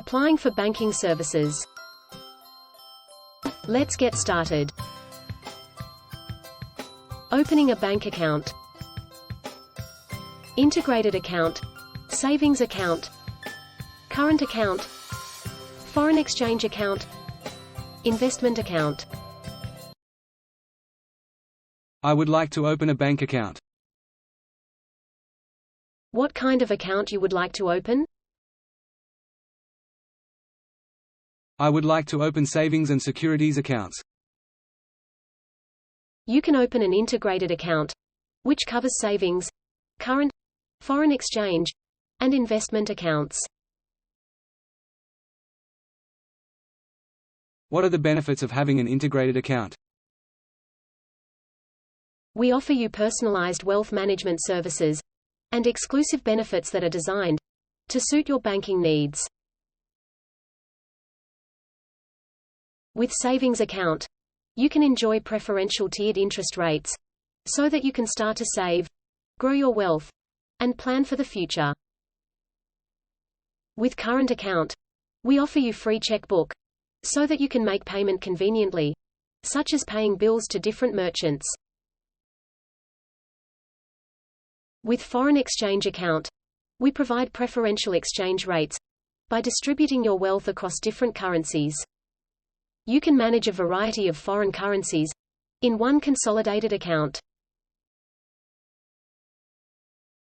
Applying for banking services. Let's get started. Opening a bank account. Integrated account. Savings account. Current account. Foreign exchange account. Investment account. I would like to open a bank account. What kind of account you would like to open? I would like to open savings and securities accounts. You can open an integrated account, which covers savings, current, foreign exchange, and investment accounts. What are the benefits of having an integrated account? We offer you personalized wealth management services and exclusive benefits that are designed to suit your banking needs. With savings account, you can enjoy preferential tiered interest rates, so that you can start to save, grow your wealth, and plan for the future. With current account, we offer you free checkbook, so that you can make payment conveniently, such as paying bills to different merchants. With foreign exchange account, we provide preferential exchange rates by distributing your wealth across different currencies. You can manage a variety of foreign currencies in one consolidated account.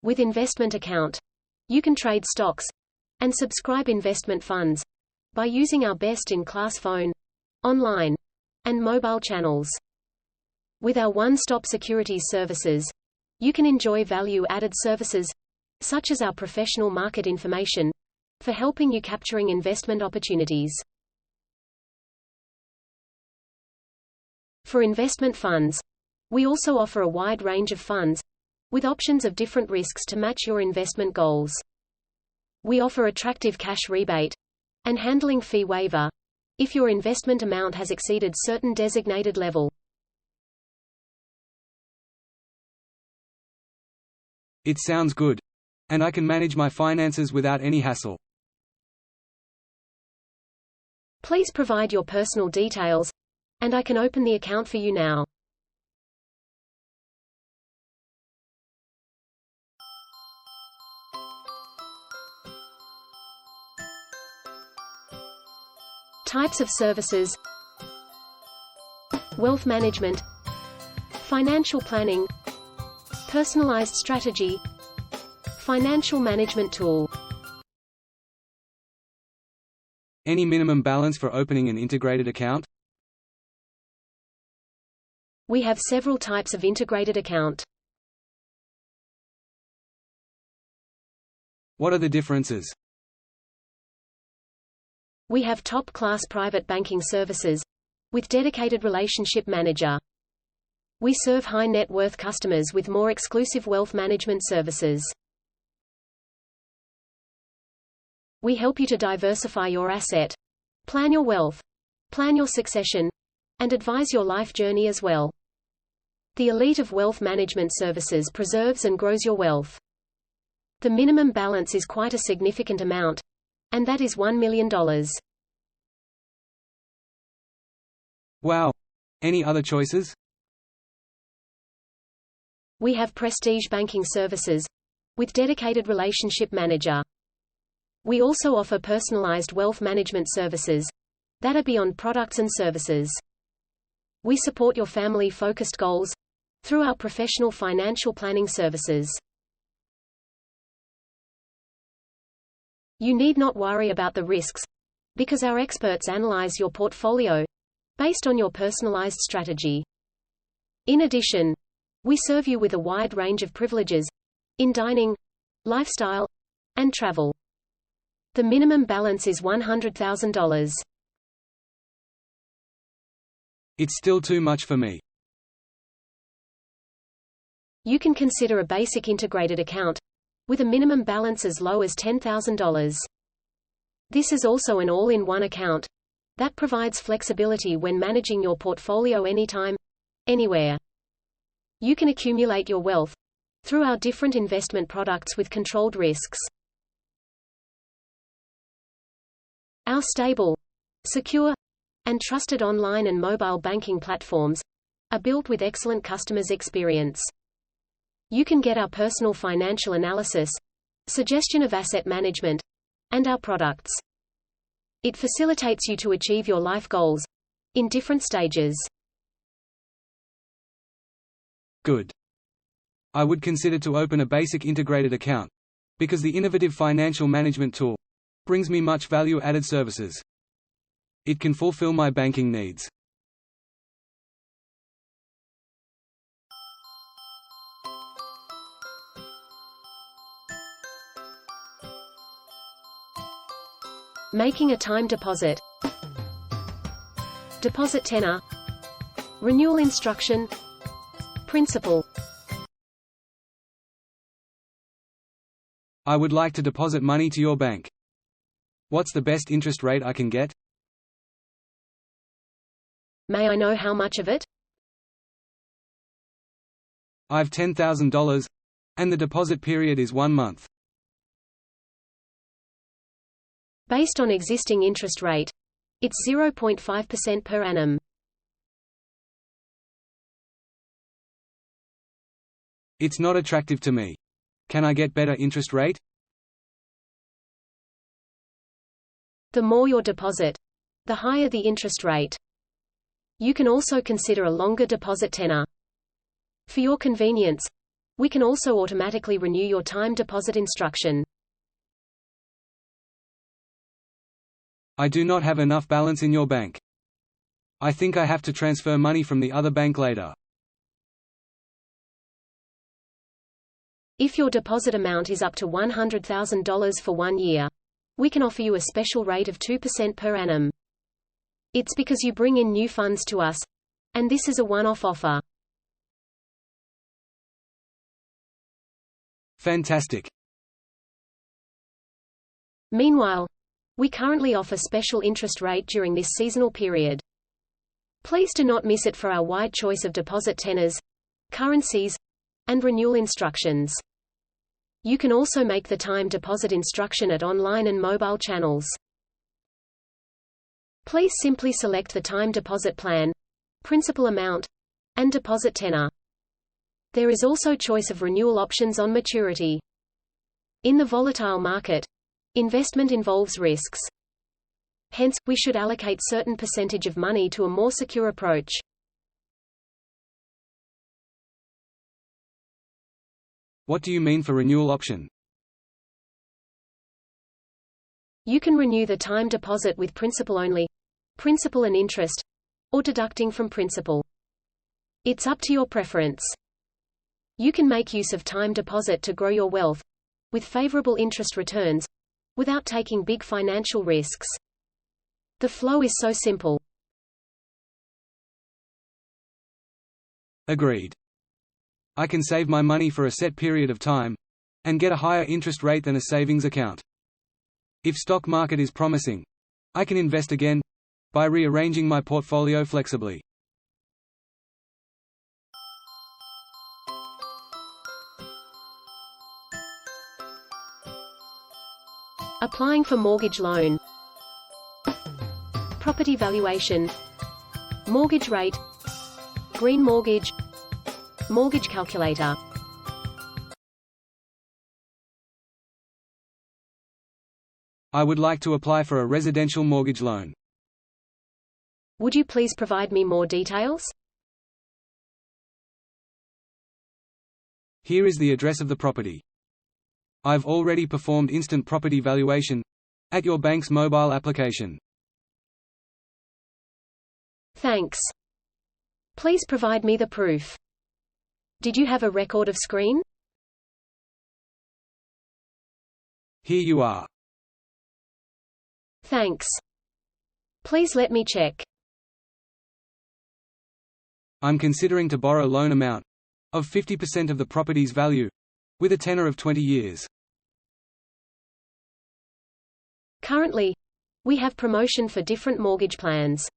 With investment account, you can trade stocks and subscribe investment funds by using our best-in-class phone, online, and mobile channels. With our one-stop securities services, you can enjoy value-added services, such as our professional market information, for helping you capturing investment opportunities. For investment funds, we also offer a wide range of funds, with options of different risks to match your investment goals. We offer attractive cash rebate and handling fee waiver if your investment amount has exceeded certain designated level. It sounds good, and I can manage my finances without any hassle. Please provide your personal details, and I can open the account for you now. Types of services: wealth management, financial planning, personalized strategy, financial management tool. Any minimum balance for opening an integrated account? We have several types of integrated account. What are the differences? We have top-class private banking services with dedicated relationship manager. We serve high-net-worth customers with more exclusive wealth management services. We help you to diversify your asset, plan your wealth, plan your succession, and advise your life journey as well. The elite of wealth management services preserves and grows your wealth. The minimum balance is quite a significant amount, and that is $1 million. Wow! Any other choices? We have prestige banking services with dedicated relationship manager. We also offer personalized wealth management services that are beyond products and services. We support your family-focused goals through our professional financial planning services. You need not worry about the risks, because our experts analyze your portfolio based on your personalized strategy. In addition, we serve you with a wide range of privileges in dining, lifestyle, and travel. The minimum balance is $100,000. It's still too much for me. You can consider a basic integrated account with a minimum balance as low as $10,000. This is also an all-in-one account that provides flexibility when managing your portfolio anytime, anywhere. You can accumulate your wealth through our different investment products with controlled risks. Our stable, secure, and trusted online and mobile banking platforms are built with excellent customers' experience. You can get our personal financial analysis, suggestion of asset management, and our products. It facilitates you to achieve your life goals in different stages. Good. I would consider to open a basic integrated account, because the innovative financial management tool brings me much value-added services. It can fulfill my banking needs. Making a time deposit. Deposit tenor. Renewal instruction. Principal. I would like to deposit money to your bank. What's the best interest rate I can get? May I know how much of it? I've $10,000, and the deposit period is 1 month. Based on existing interest rate, it's 0.5% per annum. It's not attractive to me. Can I get better interest rate? The more your deposit, the higher the interest rate. You can also consider a longer deposit tenor. For your convenience, we can also automatically renew your time deposit instruction. I do not have enough balance in your bank. I think I have to transfer money from the other bank later. If your deposit amount is up to $100,000 for 1 year, we can offer you a special rate of 2% per annum. It's because you bring in new funds to us, and this is a one-off offer. Fantastic. Meanwhile, we currently offer special interest rate during this seasonal period. Please do not miss it for our wide choice of deposit tenors, currencies, and renewal instructions. You can also make the time deposit instruction at online and mobile channels. Please simply select the time deposit plan, principal amount, and deposit tenor. There is also choice of renewal options on maturity. In the volatile market, investment involves risks. Hence, we should allocate certain percentage of money to a more secure approach. What do you mean for renewal option? You can renew the time deposit with principal only, principal and interest, or deducting from principal. It's up to your preference. You can make use of time deposit to grow your wealth, with favorable interest returns, without taking big financial risks. The flow is so simple. Agreed. I can save my money for a set period of time, and get a higher interest rate than a savings account. If stock market is promising, I can invest again, by rearranging my portfolio flexibly. Applying for mortgage loan. Property valuation. Mortgage rate. Green mortgage. Mortgage calculator. I would like to apply for a residential mortgage loan. Would you please provide me more details? Here is the address of the property. I've already performed instant property valuation at your bank's mobile application. Thanks. Please provide me the proof. Did you have a record of screen? Here you are. Thanks. Please let me check. I'm considering to borrow loan amount of 50% of the property's value, with a tenor of 20 years. Currently, we have promotion for different mortgage plans.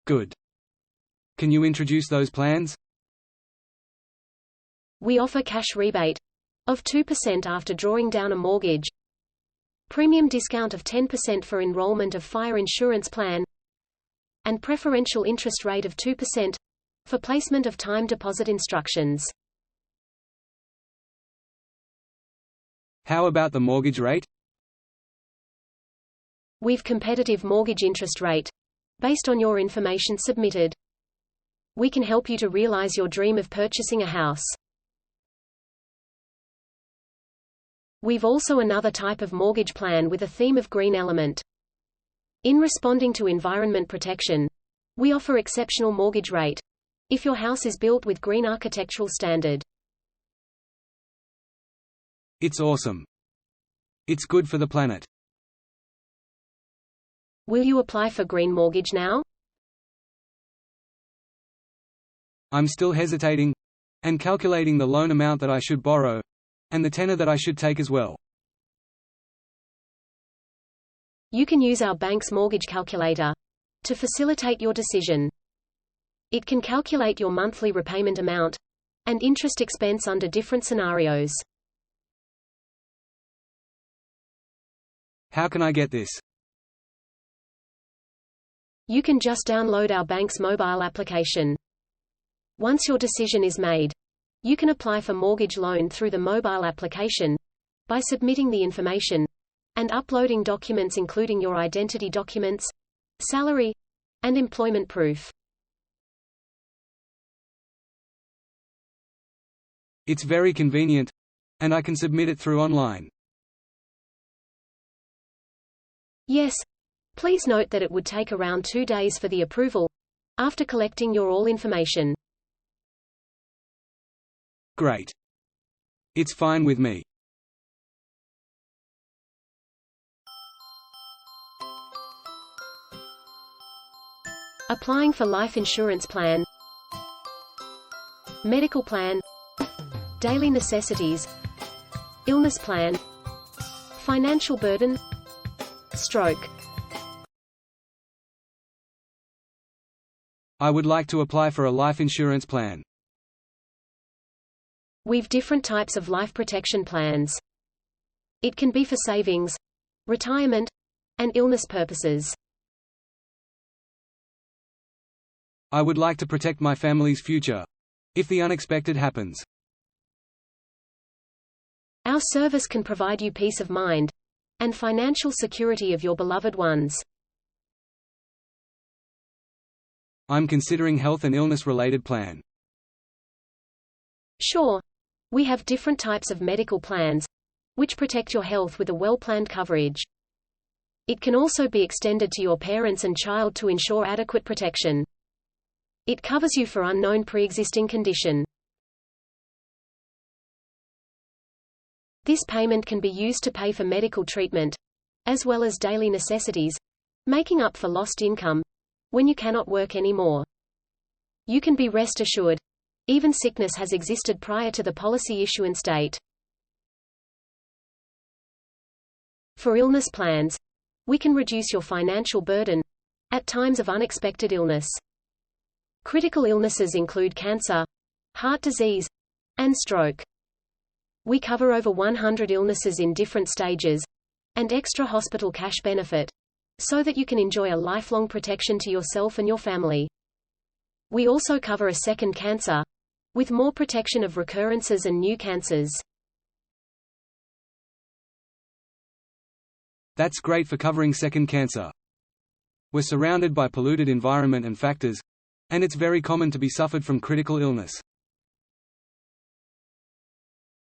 Good. Can you introduce those plans? We offer cash rebate of 2% after drawing down a mortgage, premium discount of 10% for enrollment of fire insurance plan, and preferential interest rate of 2% for placement of time deposit instructions. How about the mortgage rate? We've competitive mortgage interest rate based on your information submitted. We can help you to realize your dream of purchasing a house. We've also another type of mortgage plan with a theme of green element. In responding to environment protection, we offer exceptional mortgage rate if your house is built with green architectural standard. It's awesome. It's good for the planet. Will you apply for green mortgage now? I'm still hesitating and calculating the loan amount that I should borrow and the tenor that I should take as well. You can use our bank's mortgage calculator to facilitate your decision. It can calculate your monthly repayment amount and interest expense under different scenarios. How can I get this? You can just download our bank's mobile application. Once your decision is made, you can apply for mortgage loan through the mobile application by submitting the information and uploading documents including your identity documents, salary, and employment proof. It's very convenient, and I can submit it through online. Yes. Please note that it would take around 2 days for the approval after collecting your all information. Great. It's fine with me. Applying for life insurance plan, medical plan, daily necessities, illness plan, financial burden, stroke. I would like to apply for a life insurance plan. We've different types of life protection plans. It can be for savings, retirement, and illness purposes. I would like to protect my family's future if the unexpected happens. Our service can provide you peace of mind and financial security of your beloved ones. I'm considering health and illness-related plan. Sure. We have different types of medical plans, which protect your health with a well-planned coverage. It can also be extended to your parents and child to ensure adequate protection. It covers you for unknown pre-existing condition. This payment can be used to pay for medical treatment, as well as daily necessities, making up for lost income when you cannot work anymore. You can be rest assured, even sickness has existed prior to the policy issuance date. For illness plans, we can reduce your financial burden at times of unexpected illness. Critical illnesses include cancer, heart disease, and stroke. We cover over 100 illnesses in different stages, and extra hospital cash benefit, so that you can enjoy a lifelong protection to yourself and your family. We also cover a second cancer, with more protection of recurrences and new cancers. That's great for covering second cancer. We're surrounded by polluted environment and factors, and it's very common to be suffered from critical illness.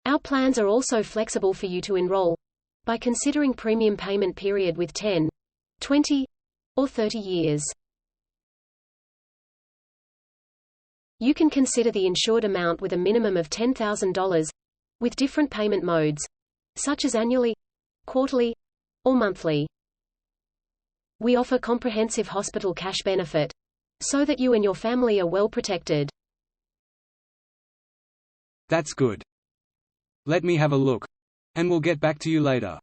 Our plans are also flexible for you to enroll by considering premium payment period with 10, 20, or 30 years. You can consider the insured amount with a minimum of $10,000, with different payment modes, such as annually, quarterly, or monthly. We offer comprehensive hospital cash benefit, so that you and your family are well protected. That's good. Let me have a look, and we'll get back to you later.